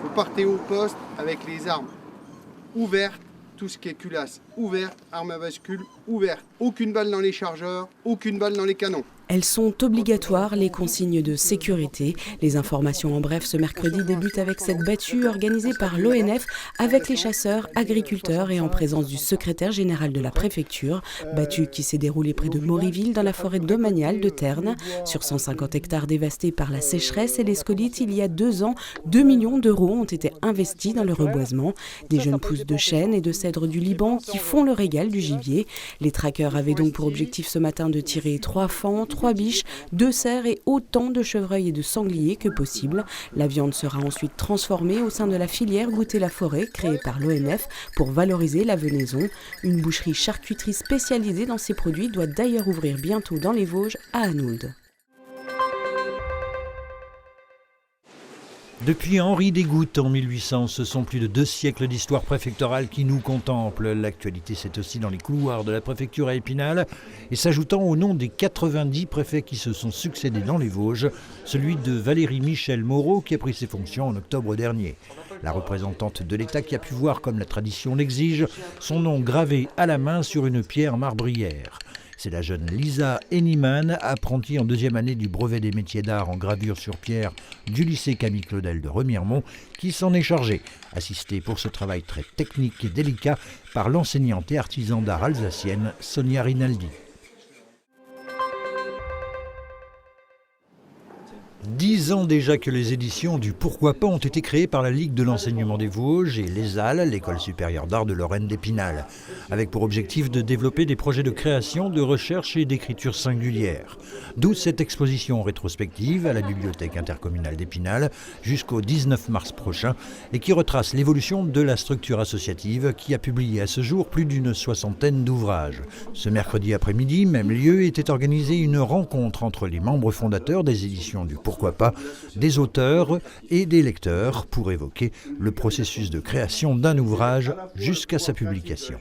Vous partez au poste avec les armes ouvertes, tout ce qui est culasse ouverte, arme à bascule ouverte. Aucune balle dans les chargeurs, aucune balle dans les canons. Elles sont obligatoires, les consignes de sécurité. Les informations en bref ce mercredi débutent avec cette battue organisée par l'ONF avec les chasseurs, agriculteurs et en présence du secrétaire général de la préfecture. Battue qui s'est déroulée près de Mauryville dans la forêt domaniale de Terne. Sur 150 hectares dévastés par la sécheresse et les scolytes, il y a 2 ans, 2 millions d'euros ont été investis dans le reboisement. Des jeunes pousses de chêne et de cèdre du Liban qui font le régal du gibier. Les traqueurs avaient donc pour objectif ce matin de tirer 3 faons, 3 biches, 2 cerfs et autant de chevreuils et de sangliers que possible. La viande sera ensuite transformée au sein de la filière Goûter la forêt créée par l'ONF pour valoriser la venaison. Une boucherie-charcuterie spécialisée dans ces produits doit d'ailleurs ouvrir bientôt dans les Vosges à Anould. Depuis Henri des Gouttes en 1800, ce sont plus de 2 siècles d'histoire préfectorale qui nous contemplent. L'actualité, c'est aussi dans les couloirs de la préfecture à Épinal. Et s'ajoutant au nom des 90 préfets qui se sont succédés dans les Vosges, celui de Valérie Michel Moreau qui a pris ses fonctions en octobre dernier. La représentante de l'État qui a pu voir, comme la tradition l'exige, son nom gravé à la main sur une pierre marbrière. C'est la jeune Lisa Henniman, apprentie en 2e année du brevet des métiers d'art en gravure sur pierre du lycée Camille Claudel de Remiremont, qui s'en est chargée, assistée pour ce travail très technique et délicat par l'enseignante et artisan d'art alsacienne Sonia Rinaldi. 10 ans déjà que les éditions du Pourquoi pas ont été créées par la Ligue de l'enseignement des Vosges et l'ESAL, l'École supérieure d'art de Lorraine d'Épinal, avec pour objectif de développer des projets de création, de recherche et d'écriture singulière. D'où cette exposition rétrospective à la Bibliothèque intercommunale d'Épinal jusqu'au 19 mars prochain et qui retrace l'évolution de la structure associative qui a publié à ce jour plus d'une 60aine d'ouvrages. Ce mercredi après-midi, même lieu, était organisée une rencontre entre les membres fondateurs des éditions du Pourquoi pas, des auteurs et des lecteurs pour évoquer le processus de création d'un ouvrage jusqu'à sa publication.